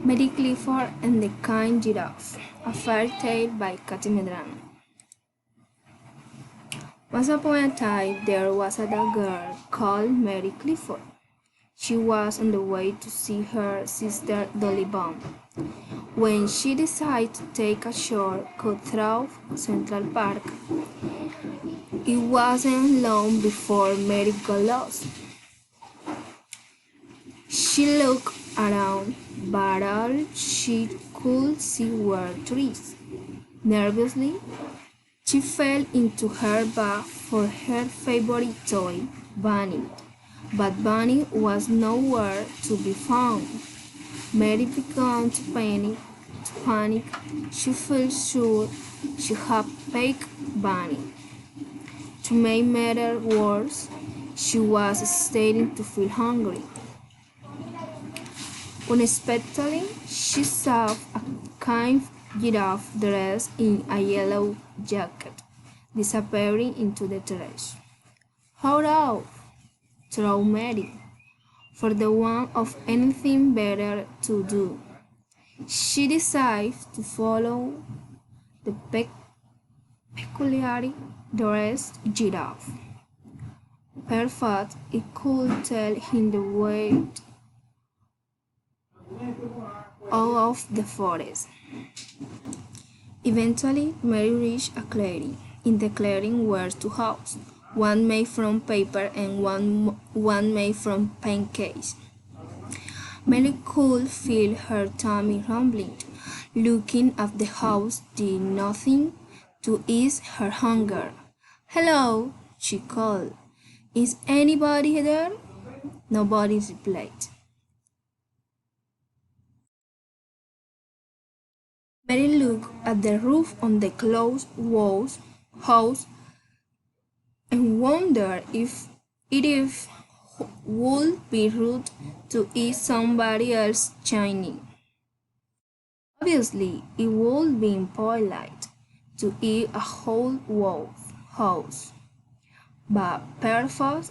Mary Clifford and the Kind Giraffe, a fairy tale by Katy Medrano. Once upon a time, there was a girl called Mary Clifford. She was on the way to see her sister Dolly Baum when she decided to take a shortcut through Central Park. It wasn't long before Mary got lost. She looked around, but all she could see were trees. Nervously, she fell into her bag for her favorite toy, Bunny. But Bunny was nowhere to be found. Mary began to panic. She felt sure she had picked Bunny. To make matters worse, she was starting to feel hungry. Unexpectedly, she saw a kind giraffe dressed in a yellow jacket disappearing into the trash. Hold off, thought Mary, for the want of anything better to do. She decided to follow the peculiarly dressed giraffe. Perhaps it could tell him the way out of the forest. Eventually, Mary reached a clearing. In the clearing were two houses, one made from paper and one made from pancakes. Mary could feel her tummy rumbling. Looking at the house did nothing to ease her hunger. "Hello," she called. "Is anybody there?" Nobody replied. Mary looked at the roof on the closed house and wondered if it would be rude to eat somebody else's chimney. Obviously, it would be impolite to eat a whole house, but perhaps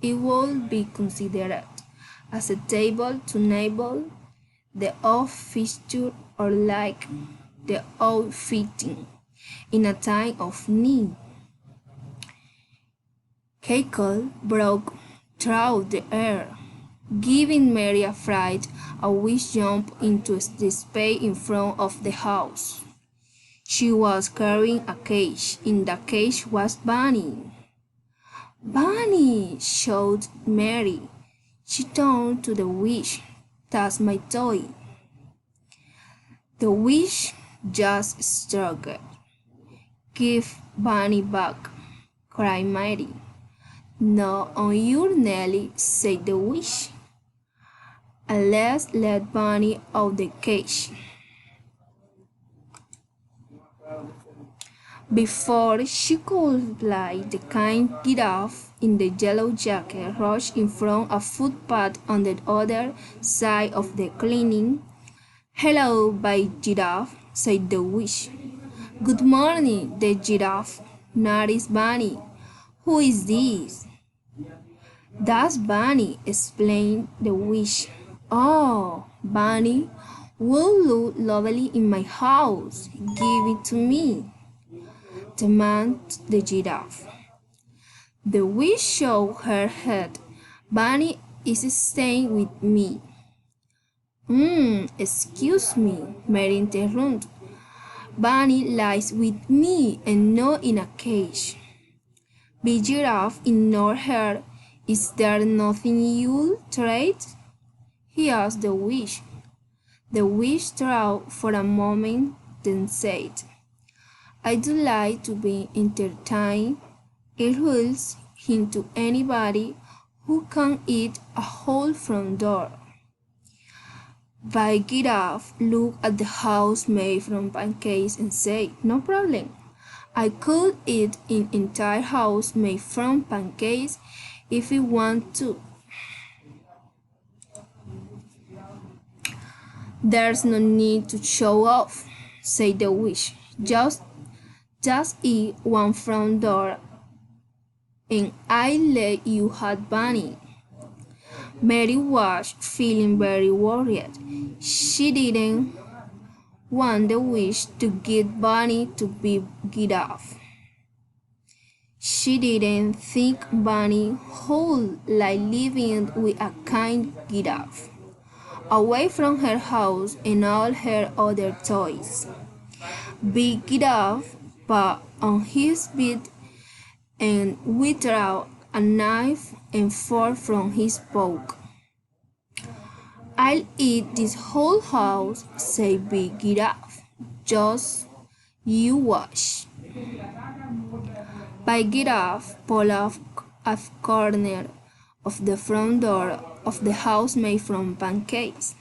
it would be considered as a table to nibble the off feature or like the old fitting in a time of need. Cackle broke through the air, giving Mary a fright, and we jumped into the space in front of the house. She was carrying a cage. In the cage was Bunny. "Bunny!" shouted Mary. She turned to the witch. "That's my toy." The witch just struggled. "Give Bunny back," cried Mary. "Not on your Nelly," said the witch. "And let's let Bunny out the cage." Before she could reply, the kind giraffe in the yellow jacket rushed in from a footpath on the other side of the clearing. "Hello, by giraffe," said the witch. "Good morning," the giraffe noticed Bunny. "Who is this?" "That's Bunny," explained the witch. "Oh, Bunny will look lovely in my house. Give it to me," demanded the giraffe. The witch shook her head. "Bunny is staying with me." Excuse me," Mary interrupted. "Bunny lies with me and not in a cage." Big Giraffe ignored her. "Is there nothing you'll trade?" he asked the witch. The witch thought for a moment, then said, "I'd like to be entertained. It rules into anybody who can eat a whole front door." Big Giraffe looked at the house made from pancakes and said, "No problem. I could eat an entire house made from pancakes if we want to." "There's no need to show off," said the witch. Just eat one front door and I'll let you have Bunny." Mary was feeling very worried. She didn't want the wish to get Bunny to be get off. She didn't think Bunny would like living with a kind get off, away from her house and all her other toys. Big get off, but on his bed and withdrew a knife and fork from his pocket. "I'll eat this whole house," said Big Giraffe. "Just you watch." Big Giraffe pulled off a corner of the front door of the house made from pancakes.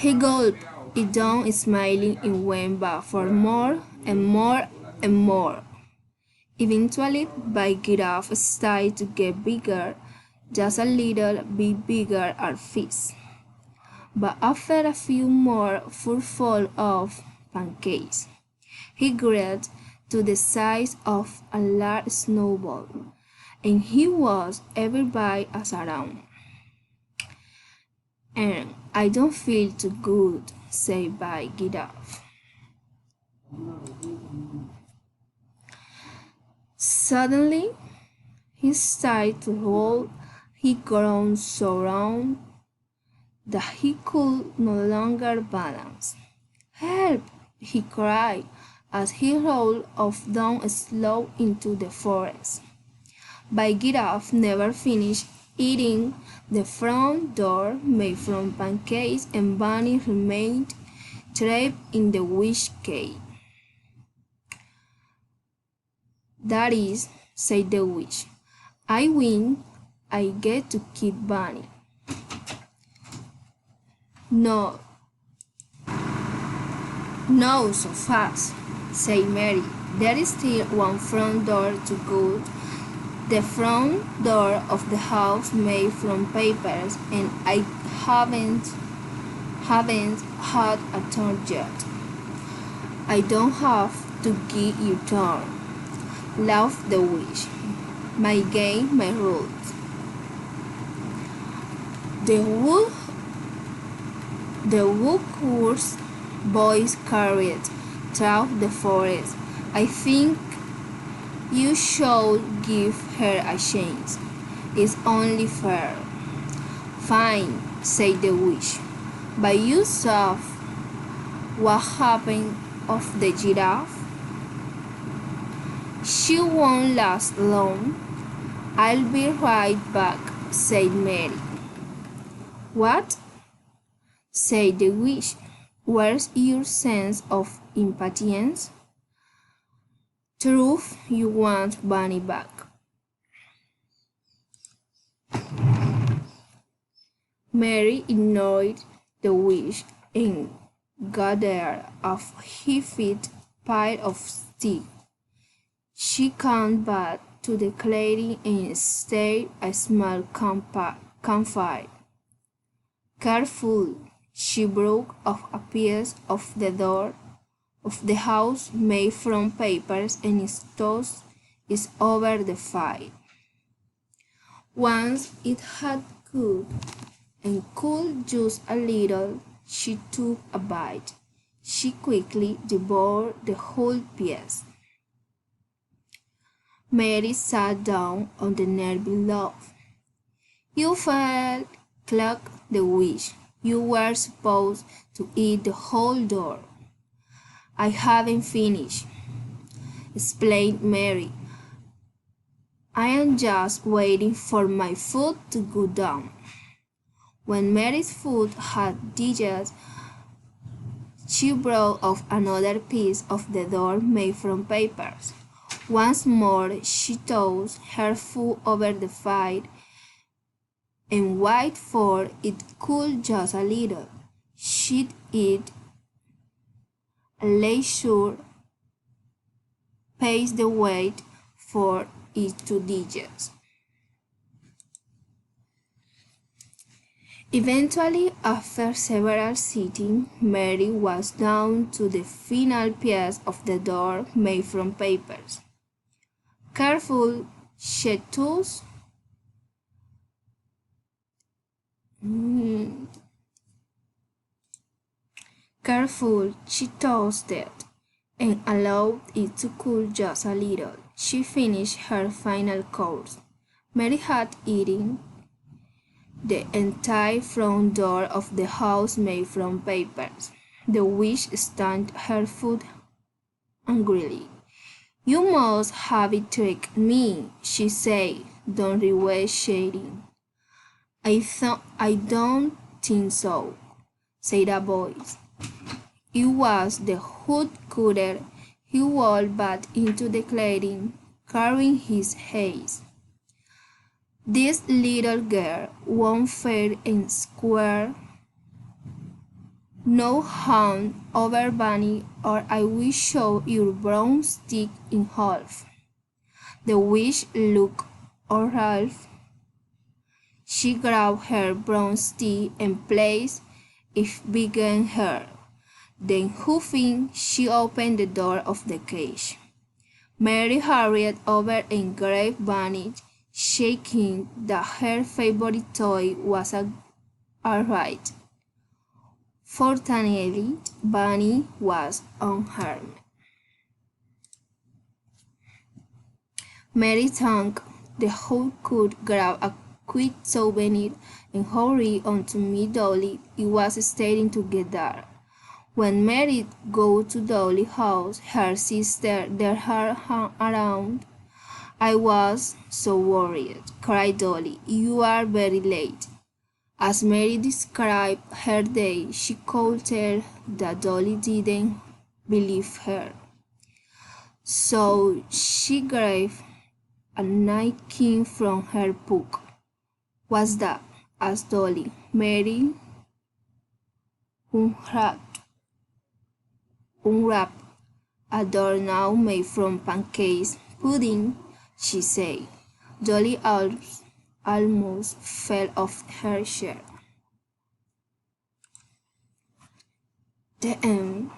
He gulped it down, smiling, and went back for more and more and more. Eventually, Big Giraffe started to get bigger, just a little bit bigger at first. But after a few more full of pancakes, he grew to the size of a large snowball, and he was everybody as around. "And I don't feel too good," said Big Giraffe. Suddenly, he started to roll. He grown so round that he could no longer balance. "Help!" he cried as he rolled off down slow into the forest. But Giraffe never finished eating. The front door made from pancakes, and Bunny remained trapped in the wish cave. "That is," said the witch, "I win. I get to keep Bunny." "No, no, so fast," said Mary. "There is still one front door to go. The front door of the house made from papers, and I haven't had a turn yet." "I don't have to give you turn," laughed the witch. "My game, my rules." The woodcutter's voice carried through the forest. "I think you should give her a chance. It's only fair." "Fine," said the witch. "But you saw what happened of the giraffe. She won't last long." "I'll be right back," said Mary. "What?" said the witch. "Where's your sense of impatience? Truth, you want Bunny back." Mary ignored the witch and gathered a heaped pile of sticks. She came back to the clearing and started a small campfire. Careful, she broke off a piece of the door of the house made from papers and tossed it over the fire. Once it had cooked and cooled just a little, she took a bite. She quickly devoured the whole piece. Mary sat down on the nearby log. "You failed," clucked the witch. "You were supposed to eat the whole door." "I haven't finished," explained Mary. "I am just waiting for my foot to go down." When Mary's foot had digested, she broke off another piece of the door made from papers. Once more she tossed her foot over the fire and waited for it to cool just a little. She'd eat a leisure pace the wait for it to digest. Eventually, after several sittings, Mary was down to the final piece of the door made from papers. Careful, she tossed Mm. Careful, she toasted and allowed it to cool just a little. She finished her final course. Mary had eaten the entire front door of the house made from papers. The witch stamped her foot angrily. You must have it tricked me, she said, don't regret shading. I don't think so, said a voice. It was the woodcutter. He walked back into the clearing, carrying his haze. This little girl won't fair and square. No hand over Bunny, or I will show your broomstick in half. The witch looked at Ralph. She grabbed her broomstick and placed it behind her. Then, huffing, she opened the door of the cage. Mary hurried over and grabbed Bunny, shaking that her favorite toy was all right. Fortunately, Bunny was unharmed. Mary thanked the whole could grab a quick souvenir and hurry on to meet Dolly. It was starting to get dark. When Mary got to Dolly's house, her sister there her around. I was so worried, cried Dolly. You are very late. As Mary described her day, she could tell that Dolly didn't believe her. So she grabbed a napkin from her book. What's that? Asked Dolly. Mary unwrapped a doorknob made from pancakes. Pudding, she said. Dolly almost fell off her chair. The end.